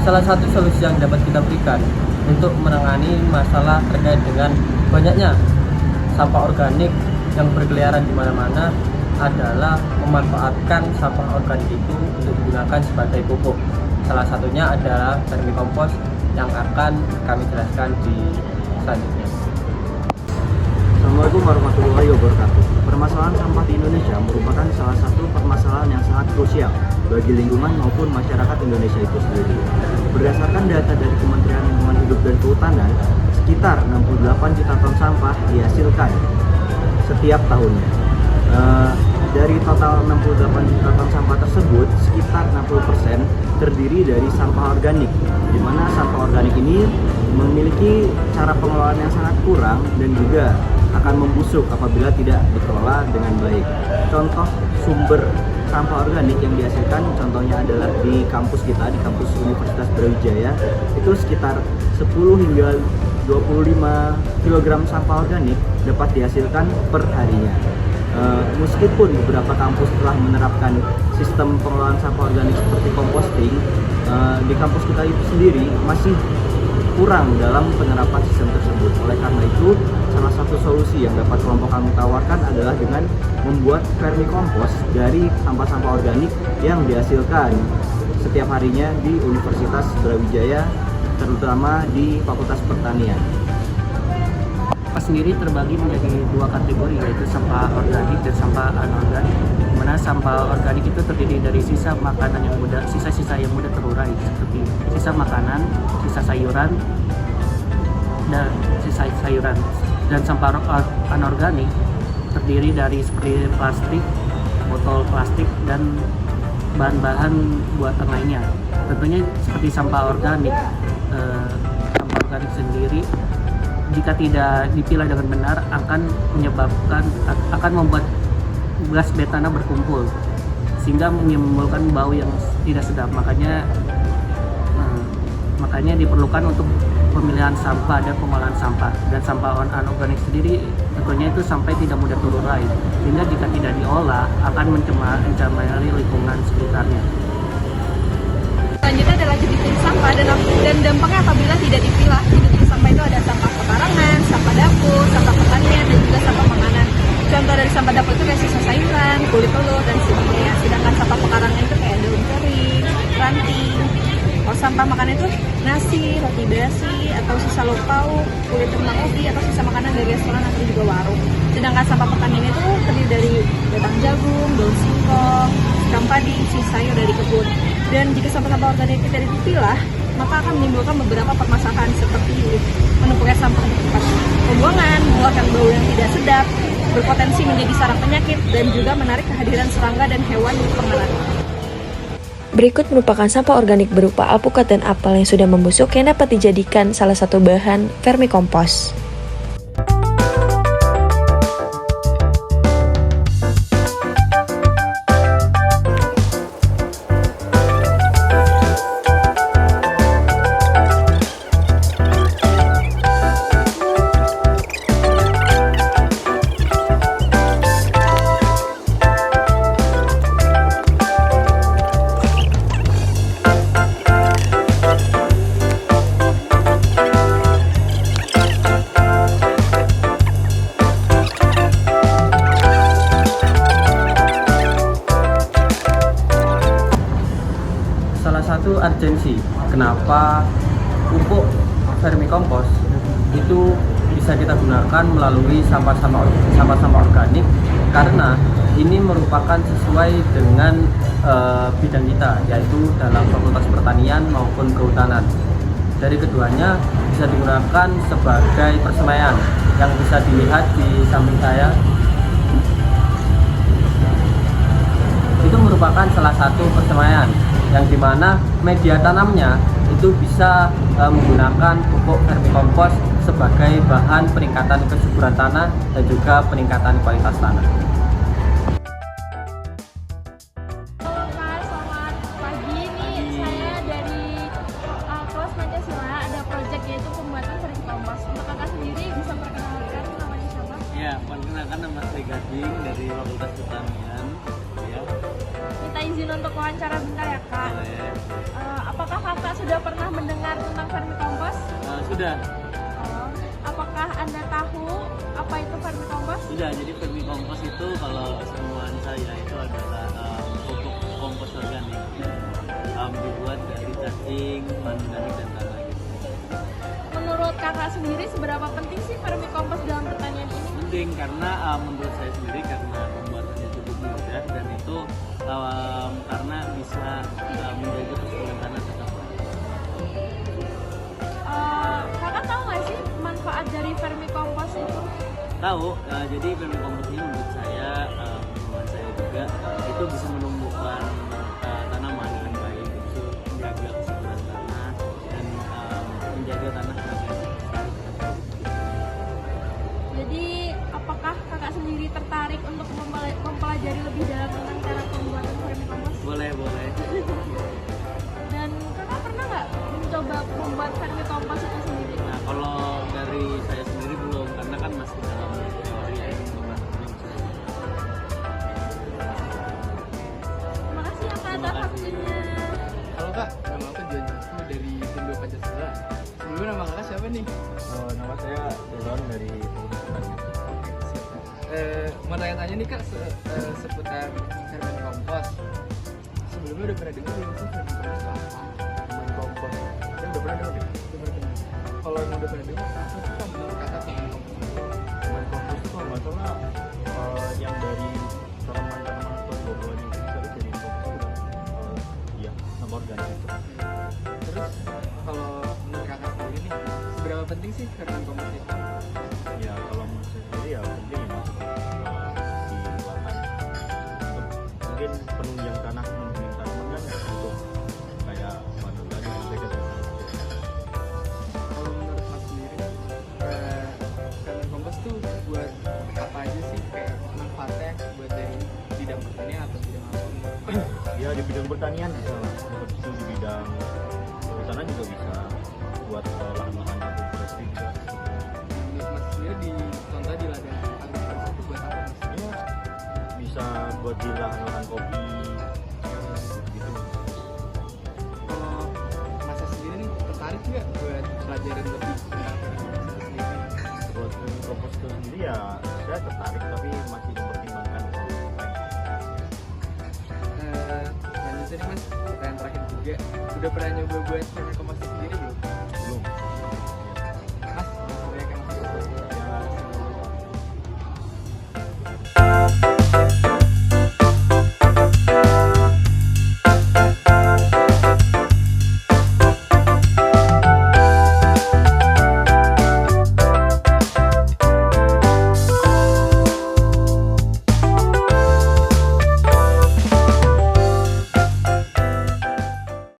Salah satu solusi yang dapat kita berikan untuk menangani masalah terkait dengan banyaknya sampah organik yang berkeliaran di mana-mana adalah memanfaatkan sampah organik itu untuk digunakan sebagai pupuk. Salah satunya adalah vermikompos yang akan kami jelaskan di selanjutnya. Assalamualaikum warahmatullahi wabarakatuh. Permasalahan sampah di Indonesia merupakan salah satu permasalahan yang sangat krusial bagi lingkungan maupun masyarakat Indonesia itu sendiri. Berdasarkan data dari Kementerian Lingkungan Hidup dan Kehutanan, sekitar 68 juta ton sampah dihasilkan setiap tahunnya. Dari total 68 juta ton sampah tersebut, sekitar 60% terdiri dari sampah organik, di mana sampah organik ini memiliki cara pengelolaan yang sangat kurang dan juga akan membusuk apabila tidak dikelola dengan baik. Contoh sumber sampah organik yang dihasilkan contohnya adalah di kampus kita, di kampus Universitas Brawijaya, itu sekitar 10 hingga 25 kg sampah organik dapat dihasilkan per harinya. Meskipun beberapa kampus telah menerapkan sistem pengelolaan sampah organik seperti composting, di kampus kita itu sendiri masih kurang dalam penerapan sistem tersebut. Oleh karena itu, salah satu solusi yang dapat kelompok kami tawarkan adalah dengan membuat vermikompos dari sampah-sampah organik yang dihasilkan setiap harinya di Universitas Brawijaya, terutama di Fakultas Pertanian. Sampah sendiri terbagi menjadi dua kategori, yaitu sampah organik dan sampah anorganik. Dimana sampah organik itu terdiri dari sisa makanan yang mudah, sisa-sisa yang mudah terurai seperti sisa makanan, sisa sayuran, dan sampah anorganik terdiri dari seperti plastik, botol plastik, dan bahan-bahan buatan lainnya. Tentunya seperti sampah organik, sampah organik sendiri jika tidak dipilah dengan benar akan membuat gas metana berkumpul sehingga menimbulkan bau yang tidak sedap. Makanya diperlukan untuk pemilihan sampah dan pengolahan sampah. Dan sampah anorganik sendiri tentunya itu sampai tidak mudah terurai, sehingga jika tidak diolah akan mencemari lingkungan sekitarnya. Selanjutnya adalah jenis sampah dan dampaknya apabila tidak dipilah. Jenis sampah itu ada sampah pekarangan, sampah dapur, sampah pertanian, dan juga sampah makanan. Contoh dari sampah dapur itu kayak sisa sayuran, kulit telur, dan sebagainya. Sedangkan sampah pekarangan itu kayak daun kering, ranting. Kalau sampah makanan itu nasi, roti basi, atau sisa lauk pauk, kulit kentang ubi, atau sisa makanan dari restoran atau juga warung. Sedangkan sampah pertanian itu terdiri dari batang jagung, daun singkong, ikan padi, sisa sayur dari kebun. Dan jika sampah-sampah organik tidak dipilah, maka akan menimbulkan beberapa permasalahan seperti menumpuknya sampah di tempat pembuangan, mengeluarkan bau yang tidak sedap, berpotensi menjadi sarang penyakit, dan juga menarik kehadiran serangga dan hewan pengerat. Berikut merupakan sampah organik berupa alpukat dan apel yang sudah membusuk yang dapat dijadikan salah satu bahan vermikompos. Satu urgensi kenapa pupuk vermikompos itu bisa kita gunakan melalui sampah-sampah organik, karena ini merupakan sesuai dengan bidang kita, yaitu dalam Fakultas Pertanian maupun Kehutanan. Dari keduanya bisa digunakan sebagai persemaian yang bisa dilihat di samping saya. Itu merupakan salah satu persemaian yang dimana media tanamnya itu bisa menggunakan pupuk vermikompos sebagai bahan peningkatan kesuburan tanah dan juga peningkatan kualitas tanah. Halo Kak, selamat pagi. Ini saya dari kelas Pancasila, ada proyek yaitu pembuatan vermikompos. Untuk Kakak sendiri bisa perkenalkan namanya siapa? Ya, perkenalkan nama saya Gading dari Fakultas Pertanian. Ya. Kita izin izin untuk wawancara bentar ya kak. Apakah kakak sudah pernah mendengar tentang vermicompost? Sudah. Apakah anda tahu apa itu vermicompost? Sudah, jadi vermicompost itu kalau semuaan saya itu adalah pupuk kompos organik dibuat dari cacing, bahan organik dan tanah gitu. Menurut kakak sendiri seberapa penting sih vermicompost dalam pertanian ini? Penting karena menurut saya sendiri karena pembuatannya cukup mudah dan itu karena bisa menjaga kesuburan tanah tetap. Kakak tahu nggak sih manfaat dari vermicompost itu? Tahu, jadi vermicompost ini menurut saya, pengalaman saya juga itu bisa menumbuhkan tanaman dengan baik, itu menjaga kesuburan tanah dan menjaga tanah agar lestari. Jadi apakah kakak sendiri tertarik untuk mempelajari lebih dalam tentang cara pembuatan vermicompost? Boleh. Dan kakak pernah nggak mencoba membuat vermicompost itu sendiri? Nah, kalau dari saya sendiri belum, karena kan masih dalam teori ya, belum. Terima kasih ya kak atas waktunya. Halo kak, nama aku John Jasmu dari Indo Pancasila. Sebelumnya nama kakak siapa nih? Nama saya Delon dari Mau tanya-tanya nih kak seputar vermicompost. Sebelumnya udah pernah dengar belum sih vermicompost itu apa? Vermicompost. Saya udah pernah dengar. Kalau yang udah pernah dengar, apa sih kak menurut kakak vermicompost? Vermicompost itu kalau nggak salah yang dari tanaman-tanaman atau buah-buahan yang bisa jadi kompos ya sampah organik itu. Terus kalau menurut kakak sendiri nih, seberapa penting sih vermicompost itu? Ya kalau menurut saya sendiri ya penting ya masuk di lahan untuk mungkin penunjang tanah menunjang tanaman kan untuk kayak bahan organik juga. Kalau menurut mas sendiri, vermicompost tuh buat apa aja sih, kayak manfaatnya buat dari bidang pertanian atau bidang apa? Ya di bidang pertanian bisa lah, seperti itu di bidang kehutanan juga bisa buat lahan-lahan agroflorasi juga. Menurut mas sendiri di contoh di ladang agroflorasi itu buat apa mas? Ya bisa buat di lahan-lahan kopi gitu. Kalau masa sendiri nih tertarik nggak buat pelajaran lebih tentang vermicompost itu sendiri? Buat vermicompost itu sendiri ya saya tertarik tapi masih mempertimbangkan Lanjut nih mas, pertanyaan terakhir juga. Udah pernah nyoba buat vermicompost